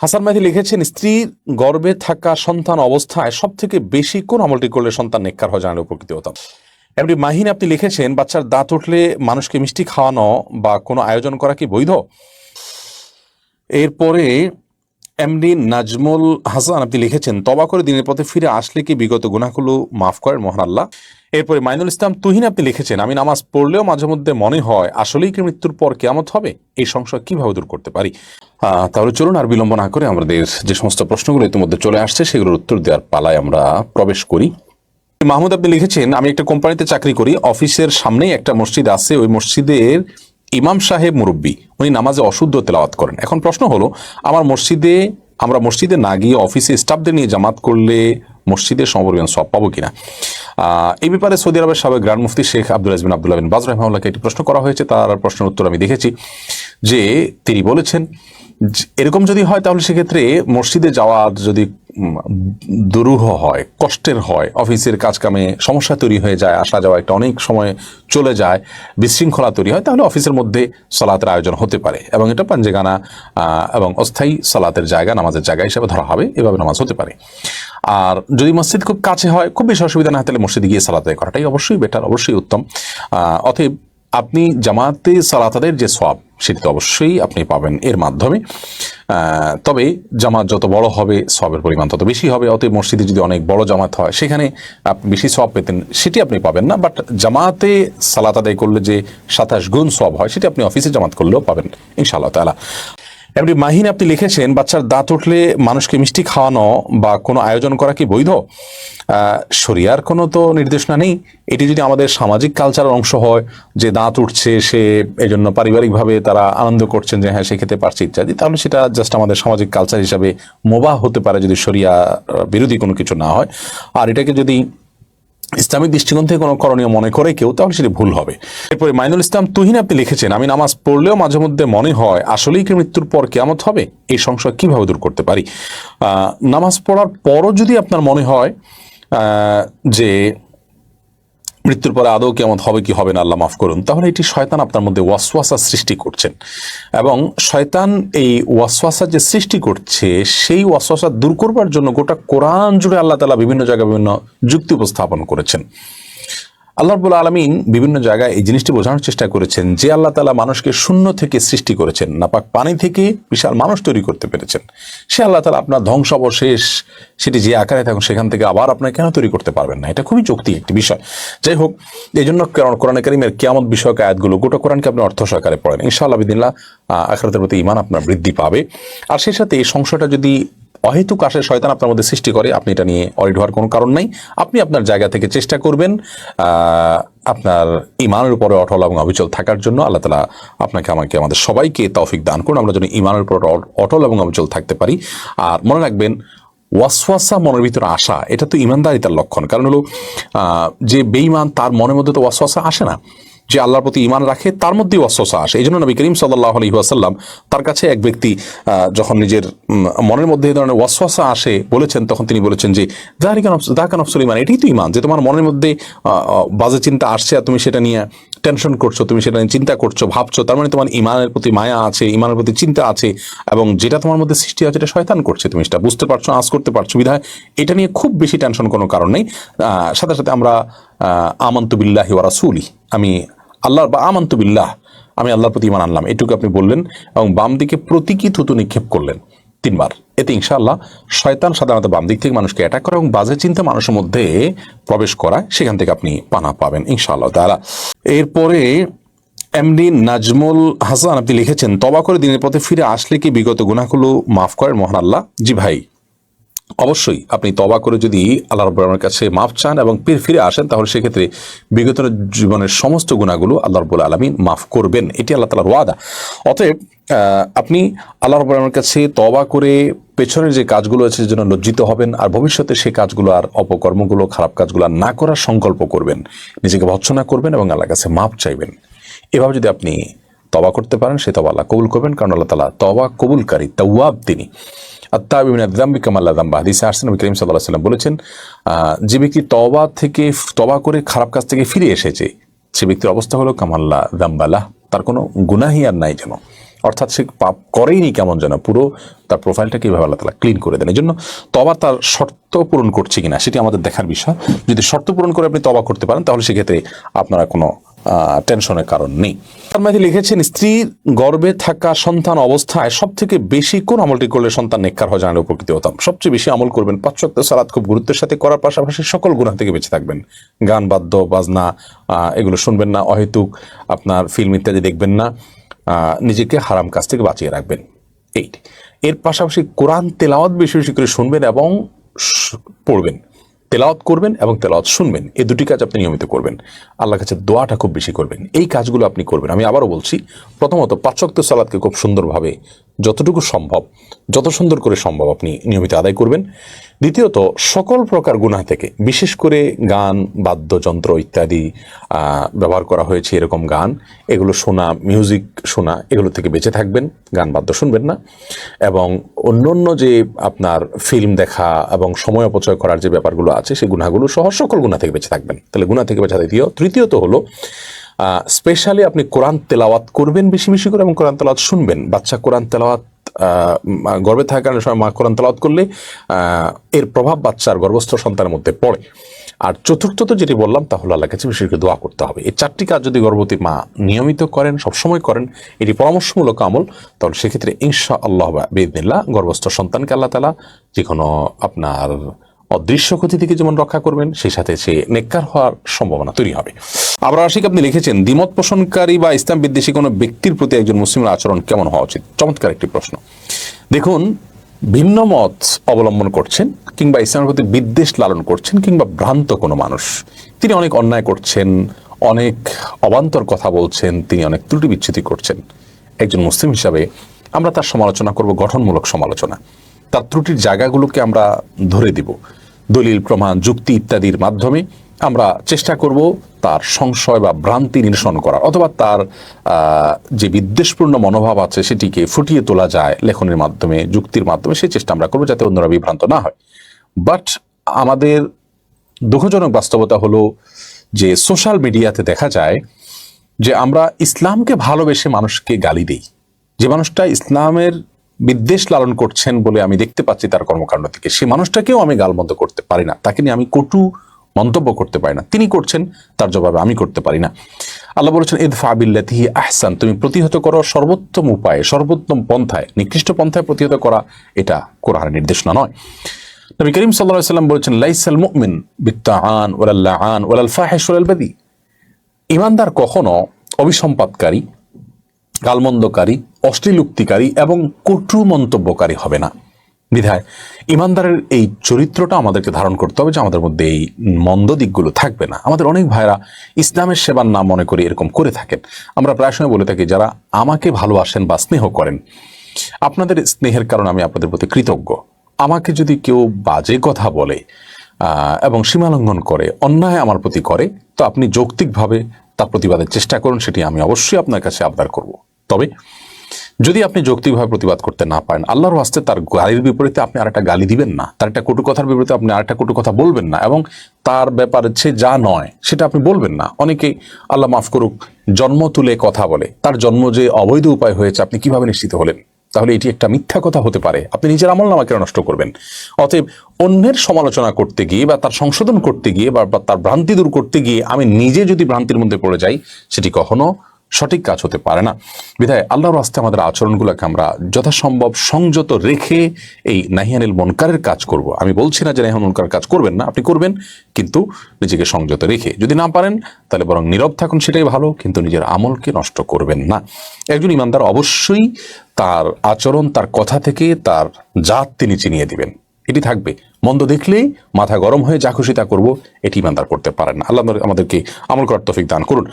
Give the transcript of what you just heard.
হাসান মাহি লিখেছেন, স্ত্রীর গর্ভে থাকা সন্তান অবস্থায় সব থেকে বেশি কোন আমলটি করলে সন্তান নেককার হয় জানালে উপকৃত হতাম। এমনি মাহিন আপনি লিখেছেন, বাচ্চার দাঁত উঠলে মানুষকে মিষ্টি খাওয়ানো বা কোনো আয়োজন করা কি বৈধ? এরপরে এমডি নাজমুল হাসান আপনি লিখেছেন, তবা করে দিনের পথে ফিরে আসলে কি বিগত গুনাহগুলো মাফ করেন মহান আল্লাহ? এরপরে মাইনুল ইসলাম তুহিন আপনি লিখেছেন, আমি নামাজ পড়লেও মাঝে মধ্যে মনে হয় আসলেই কি মৃত্যুর পর কিয়ামত হবে, এই সংশয় কিভাবে দূর করতে পারি? তাহলে চলুন আর বিলম্ব না করে আমাদের যে সমস্ত প্রশ্নগুলো ইতিমধ্যে চলে আসছে সেগুলোর উত্তর দেওয়ার পালায় আমরা প্রবেশ করি। মাহমুদ আপনি লিখেছেন, আমি একটা কোম্পানিতে চাকরি করি, অফিসের সামনেই একটা মসজিদ আছে, ওই মসজিদের ইমাম সাহেব মুরব্বী, উনি নামাজে অশুদ্ধ তেলাওয়াত করেন। এখন প্রশ্ন হলো, আমরা মসজিদে না গিয়ে অফিসে স্টাফদের নিয়ে জামাত করলে মসজিদের সমপরিমাণ সওয়াব পাবো কিনা? এই ব্যাপারে সৌদি আরবের সাবেক গ্র্যান্ড মুফতি শেখ আব্দুল আজিজ বিন আব্দুল্লাহ বিন বাজ রাহিমাহুল্লাহকে একটি প্রশ্ন করা হয়েছে। তার প্রশ্নের উত্তর আমি দেখেছি যে তিনি বলেছেন, এরকম যদি হয় তাহলে সেক্ষেত্রে মসজিদে যাওয়া যদি দুরূহ হয়, কষ্টের হয়, অফিসের কাজকামে সমস্যা তৈরি হয়ে যায়, আসা যাওয়া একটা অনেক সময় চলে যায়, বিশৃঙ্খলা তৈরি হয়, তাহলে অফিসের মধ্যে সালাতের আয়োজন হতে পারে এবং এটা পাঞ্জেগানা এবং অস্থায়ী সালাতের জায়গা, নামাজের জায়গা হিসেবে ধরা হবে, এভাবে নামাজ হতে পারে। আর যদি মসজিদ খুব কাছে হয়, খুব বেশি অসুবিধা না হয়, তাহলে মসজিদে গিয়ে সালাত আদায় করাটাই অবশ্যই বেটার, অবশ্যই উত্তম। অতএব আপনি জামাতে সালাত আদায়ের যে সওয়াব সেটি তো অবশ্যই আপনি পাবেন এর মাধ্যমে। তবে জামাত যত বড় হবে সওয়াবের পরিমাণ তত বেশি হবে। অতএব মসজিদে যদি অনেক বড় জামাত হয় সেখানে আপনি বেশি সওয়াব পেতেন, সেটি আপনি পাবেন না। বাট জামাতে সালাত আদায় করলে যে 27 গুণ সওয়াব হয় সেটি আপনি অফিসে জামাত করলেও পাবেন ইনশাআল্লাহ তাআলা। এমনি মাহিন আপনি লিখেছেন, বাচ্চার দাঁত উঠলে মানুষকে মিষ্টি খাওয়ানো বা কোনো আয়োজন করা কি বৈধ? শরিয়ার কোনো তো নির্দেশনা নেই। এটি যদি আমাদের সামাজিক কালচারের অংশ হয় যে দাঁত উঠছে, সে এই জন্য পারিবারিকভাবে তারা আনন্দ করছেন যে হ্যাঁ সে খেতে পারছে ইত্যাদি, তাহলে সেটা জাস্ট আমাদের সামাজিক কালচার হিসাবে মোবাহ হতে পারে যদি শরিয়া বিরোধী কোনো কিছু না হয়। আর এটাকে যদি ইসলামিক দৃষ্টিকোণ থেকে কোনো করণীয় মনে করে কেউ, তাহলে সেটি ভুল হবে। এরপরে মাইনুল ইসলাম তুহিন আপনি লিখেছেন, আমি নামাজ পড়লেও মাঝে মধ্যে মনে হয় আসলেই কি মৃত্যুর পর কিয়ামত হবে, এই সংশয় কিভাবে দূর করতে পারি? নামাজ পড়ার পরও যদি আপনার মনে হয় যে মৃত্যুর পরে আদৌ কিয়ামত হবে কি হবে না, আল্লাহ মাফ করুন, তাহলে এটি শয়তান আপনার মধ্যে ওয়াসওয়াসা সৃষ্টি করছেন। এবং শয়তান এই ওয়াসওয়াসা যে সৃষ্টি করছে, সেই ওয়াসওয়াসা দূর করবার জন্য গোটা কোরআন জুড়ে আল্লাহ তাআলা বিভিন্ন জায়গায় বিভিন্ন যুক্তি উপস্থাপন করেছেন। আল্লাহ রাব্বুল আলামিন বিভিন্ন জায়গায় এই জিনিসটি বোঝানোর চেষ্টা করেছেন যে আল্লাহ তাআলা মানুষকে শূন্য থেকে সৃষ্টি করেছেন, নাপাক পানি থেকে বিশাল মানুষ তৈরি করতে পেরেছেন। সে আল্লাহ তাআলা আপনার ধ্বংসাবশেষ সেটি যে আকারে থাকুন সেখান থেকে আবার আপনার কেন তৈরি করতে পারবেন না? এটা খুবই যৌক্তিক একটি বিষয়। যাই হোক, এই জন্য কোরআনে কারীমের কিয়ামত বিষয়ক আয়াতগুলো গোটা কোরআনকে আপনি অর্থ সহকারে পড়েন, ইনশাআল্লাহ বিদিনিল্লাহ আখিরাতের প্রতি ঈমান আপনার বৃদ্ধি পাবে। আর সেই সাথে এই সংশয়টা যদি অহেতুক আসে, শয়তান আপনার মধ্যে সৃষ্টি করে, আপনি এটা নিয়ে অরিড হওয়ার কোনো কারণ নাই। আপনি আপনার জায়গা থেকে চেষ্টা করবেন আপনার ঈমানের উপরে অটল এবং অবিচল থাকার জন্য। আল্লাহ তাআলা আপনাকে, আমাকে, আমাদের সবাইকে তৌফিক দান করুন, আমরা যেন ঈমানের উপর অটল এবং অবিচল থাকতে পারি। আর মনে রাখবেন, ওয়াসওয়াসা মনের ভিতরে আসা এটা তো ঈমানদারিতার লক্ষণ। কারণ হলো যে বেঈমান তার মনের মধ্যে তো ওয়াসওয়াসা আসে না। যে আল্লাহর প্রতি ঈমান রাখে তার মধ্যেই ওয়াসওয়াসা আসে। এই জন্য নবী করিম সাল্লাল্লাহু আলাইহি ওয়াসাল্লাম তার কাছে এক ব্যক্তি যখন নিজের মনের মধ্যে এই ধরনের ওয়াসওয়াসা আসে বলেছেন, তখন তিনি বলেছেন যে যালিকা নফসুল ঈমান, এটাই তো ঈমান, যে তোমার মনের মধ্যে বাজে চিন্তা আসছে আর তুমি সেটা নিয়ে টেনশন করছো, তুমি সেটা নিয়ে চিন্তা করছো, ভাবছো, তার মানে তোমার ঈমানের প্রতি মায়া আছে, ঈমানের প্রতি চিন্তা আছে, এবং যেটা তোমার মধ্যে সৃষ্টি হচ্ছে এটা শয়তান করছে, তুমি সেটা বুঝতে পারছো, আঁচ করতে পারছো, বিধায় এটা নিয়ে খুব বেশি টেনশন কোনো কারণ নেই। সাথে সাথে আমরা আমানতু বিল্লাহি ওয়া রাসূলি, আমি আল্লাহর বা আমানতু বিল্লাহ, আমি আল্লাহর প্রতি ঈমান আনলাম, এটুকু আপনি বললেন এবং বাম দিকে প্রতীকী থুতু নিক্ষেপ করলেন 3 বার। এতে ইনশাআল্লাহ শয়তান সাধারণত বাম দিক থেকে মানুষকে অ্যাটাক করে এবং বাজে চিন্তা মানুষের মধ্যে প্রবেশ করায়, সেখান থেকে আপনি পানা পাবেন ইনশাআল্লাহ তাআলা। এরপরে এমডি নাজমুল হাসান আপনি লিখেছেন, তবা করে দিনের পথে ফিরে আসলে কি বিগত গুনাহগুলো মাফ করেন মহান আল্লাহ? জি ভাই, অবশ্যই আপনি তওবা করে যদি আল্লাহ রাব্বুল আলামিনের কাছে মাফ চান এবং ফিরে আসেন, তাহলে সেক্ষেত্রে বিগত জীবনের সমস্ত গুনাহগুলো আল্লাহ রাব্বুল আলামিন মাফ করবেন, এটি আল্লাহ তাআলার ওয়াদা। অতএব আপনি আল্লাহ রাব্বুল আলামিনের কাছে তওবা করে পেছনের যে কাজগুলো আছে যেন লজ্জিত হবেন, আর ভবিষ্যতে সেই কাজগুলো আর অপকর্মগুলো, খারাপ কাজগুলো না করার সংকল্প করবেন, নিজেকে ভৎসনা করবেন এবং আল্লাহর কাছে মাফ চাইবেন। এভাবে যদি আপনি তওবা করতে পারেন, সে তওবা আল্লাহ কবুল করবেন, কারণ আল্লাহ তাআলা তওবা কবুলকারী, তাওয়াব তিনি। আত-তাইবু মিনায যামবি কামা লা যামবা, হাদিসে আসছে নবী করিম সাল্লাল্লাহু আলাইহি ওয়াসাল্লাম বলেছেন, যে ব্যক্তি তওবা করে খারাপ কাজ থেকে ফিরে এসেছে, সে ব্যক্তির অবস্থা হলো কামা লা যামবা লাহ, তার কোনো গুনাহই আর নাই যেন। অর্থাৎ সে পাপ করেইনি কেমন যেন, পুরো তার প্রোফাইলটাকে এইভাবে আল্লাহ তাআলা ক্লিন করে দেন। এই জন্য তবা তার শর্ত পূরণ করছে কিনা সেটি আমাদের দেখার বিষয়। যদি শর্ত পূরণ করে আপনি তবা করতে পারেন তাহলে সেক্ষেত্রে আপনারা কোনো টেনশনের কারণ নেই। তার মধ্যে লিখেছেন, স্ত্রীর গর্ভে থাকা সন্তান অবস্থায় সব থেকে বেশি কোন আমলটি করলে সন্তান নেককার হয় জানলে উপকৃত হতাম। সবচেয়ে বেশি আমল করবেন 5 ওয়াক্ত সালাত খুব গুরুত্বের সাথে করার পাশাপাশি সকল গুনাহ থেকে বেঁচে থাকবেন। গান বাদ্য বাজনা এগুলো শুনবেন না, অহেতুক আপনার ফিল্ম ইত্যাদি দেখবেন না, নিজেকে হারাম কাজ থেকে বাঁচিয়ে রাখবেন। এর পাশাপাশি কোরআন তেলাওয়াত বেশি বেশি করে শুনবেন এবং পড়বেন, তেলাওয়াত করবেন এবং তেলাওয়াত শুনবেন। এই দুটি কাজ আপনি নিয়মিত করবেন। আল্লাহর কাছে দোয়াটা খুব বেশি করবেন। এই কাজগুলো আপনি করবেন। আমি আবারও বলছি, প্রথমত 5 ওয়াক্ত সালাতকে খুব সুন্দরভাবে যতটুকু সম্ভব, যত সুন্দর করে সম্ভব আপনি নিয়মিত আদায় করবেন। দ্বিতীয়ত, সকল প্রকার গুনাহ থেকে, বিশেষ করে গান বাদ্যযন্ত্র ইত্যাদি ব্যবহার করা হয়েছে এরকম গান, এগুলো শোনা, মিউজিক শোনা, এগুলো থেকে বেঁচে থাকবেন, গান বাদ্য শুনবেন না। এবং অন্য যে আপনার ফিল্ম দেখা এবং সময় অপচয় করার যে ব্যাপারগুলো আছে সেই গুনাহগুলো সহ সকল গুনাহ থেকে বেঁচে থাকবেন। তাহলে গুনাহ থেকে বেঁচে থাকতে। তৃতীয়ত হলো স্পেশালি আপনি কোরআন তেলাওয়াত করবেন বেশি বেশি করে এবং কোরআন তেলাওয়াত শুনবেন। বাচ্চা কোরআন তেলাওয়াত গর্ভে থাকার সময় মা কোরআন তেলাওয়াত করলে এর প্রভাব বাচ্চার গর্ভস্থ সন্তানের মধ্যে পড়ে। আর চতুর্থত যেটি বললাম তা হলো আল্লাহর কাছে বিশেষ করে দোয়া করতে হবে। এই 4টি কাজ যদি গর্ভবতী মা নিয়মিত করেন, সবসময় করেন, এটি পরামর্শমূলক আমল, তাহলে সেক্ষেত্রে ইনশাআল্লাহ বিইذনিল্লাহ গর্ভস্থ সন্তানকে আল্লাহ তাআলা যে কোনো আপনার অদৃশ্য ক্ষতি থেকে যেমন রক্ষা করবেন, সেই সাথে সে নেককার হওয়ার সম্ভাবনা তৈরি হবে। আবার আশিক আপনি লিখেছেন, দ্বিমত পোষণকারী বা ইসলাম বিদ্বেষী কোনো ব্যক্তির প্রতি একজন মুসলিমের আচরণ কেমন হওয়া উচিত? চমৎকার একটি প্রশ্ন। দেখুন, ভিন্ন মত অবলম্বন করছেন কিংবা ইসলামের প্রতি বিদ্বেষ লালন করছেন কিংবা ভ্রান্ত কোনো মানুষ, তিনি অনেক অন্যায় করছেন, অনেক অবান্তর কথা বলছেন, তিনি অনেক ত্রুটি বিচ্ছুতি করছেন, একজন মুসলিম হিসাবে আমরা তার সমালোচনা করব, গঠনমূলক সমালোচনা। তার ত্রুটির জায়গাগুলোকে আমরা ধরে দিব, দলিল প্রমাণ যুক্তি ইত্যাদির মাধ্যমে আমরা চেষ্টা করব তার সংশয় বা ভ্রান্তি নিরসন করার, অথবা তার যে বিদ্বেষপূর্ণ মনোভাব আছে সেটিকে ফুটিয়ে তোলা যায় লেখনের মাধ্যমে, যুক্তির মাধ্যমে, সেই চেষ্টা আমরা করবো যাতে অন্যরা বিভ্রান্ত না হয়। বাট আমাদের দুঃখজনক বাস্তবতা হলো যে সোশ্যাল মিডিয়াতে দেখা যায় যে আমরা ইসলামকে ভালোবেসে মানুষকে গালি দিই। যে মানুষটা ইসলামের বিদ্বেষ লালন করছেন বলে আমি দেখতে পাচ্ছি তার কর্মকাণ্ড থেকে, সেই মানুষটাকেও আমি গালমন্দ করতে পারি না, তাকে নিয়ে আমি কটু মন্তব্য করতে পারি না। তিনি করছেন, তার জবাবে আমি করতে পারি না। আল্লাহ বলেছেন, ইদফা বিল্লাতি হিয়া আহসান, তুমি প্রতিহত করো সর্বোত্তম উপায়ে, সর্বোত্তম পন্থায়, নিকৃষ্ট পন্থায় প্রতিহত করা, এটা কোরআনের নির্দেশনা নয়। নবী করিম সাল্লাল্লাহু আলাইহি ওয়াসাল্লাম বলেছেন, লাইসাল মুমিন বিত্তাআন ওয়ালাল লাআন ওয়ালাল ফাহিশ ওয়ালাল বাদি, ঈমানদার কখনো অভিসম্পাদকারী, গালমন্দকারী, অশ্লীলুক্তিকারী এবং কটু মন্তব্যকারী হবে না। বিধায় ইমানদারের এই চরিত্রটা আমাদেরকে ধারণ করতে হবে যে আমাদের মধ্যে এই মন্দ দিকগুলো থাকবে না। আমাদের অনেক ভাইরা ইসলামের সেবার নাম মনে করে এরকম করে থাকেন। আমরা প্রায় সময় বলে থাকি, যারা আমাকে ভালোবাসেন বা স্নেহ করেন, আপনাদের স্নেহের কারণে আমি আপনাদের প্রতি কৃতজ্ঞ। আমাকে যদি কেউ বাজে কথা বলে এবং সীমালঙ্ঘন করে, অন্যায় আমার প্রতি করে, তো আপনি যৌক্তিকভাবে তার প্রতিবাদের চেষ্টা করুন, সেটি আমি অবশ্যই আপনার কাছে আবদার করব। তবে যদি আপনি যৌক্তিকভাবে প্রতিবাদ করতে না পারেন, আল্লাহর ওয়াস্তে তার গালির বিপরীতে আপনি আরেকটা গালি দিবেন না, তার একটা কটু কথার বিপরীতে আপনি আরেকটা কটু কথা বলবেন না, এবং তার ব্যাপারে সে যা নয় সেটা আপনি বলবেন না। অনেকে, আল্লাহ মাফ করুক, জন্ম তুলে কথা বলে, তার জন্ম যে অবৈধ উপায় হয়েছে আপনি কিভাবে নিশ্চিত হলেন? তাহলে এটি একটা মিথ্যা কথা হতে পারে, আপনি নিজের আমলনামাকে নষ্ট করবেন। অতএব অন্যের সমালোচনা করতে গিয়ে বা তার সংশোধন করতে গিয়ে বা তার ভ্রান্তি দূর করতে গিয়ে আমি নিজে যদি ভ্রান্তির মধ্যে পড়ে যাই, সেটি কখনো সঠিক কাজ হতে পারে না। বিধায় আল্লাহর রাস্তে আমাদের আচরণগুলোকে আমরা যথাসম্ভব সংযত রেখে এই নাহিয়ানিল মুনকারের কাজ করব। আমি বলছি না যে নাহিয়ানিল মুনকারের কাজ করবেন না, আপনি করবেন, কিন্তু নিজেকে সংযত রেখে। যদি না পারেন তাহলে বরং নীরব থাকুন, সেটাই ভালো, কিন্তু নিজের আমলকে নষ্ট করবেন না। একজন ইমানদার অবশ্যই তার আচরণ, তার কথা থেকে তার জাত তিনি চিনিয়ে দিবেন, এটি থাকবে। মন্দ দেখলেই মাথা গরম হয়ে যা খুশি তা করবো, এটি ইমানদার করতে পারেন না। আল্লাহ আমাদেরকে আমল করার তৌফিক দান করুন।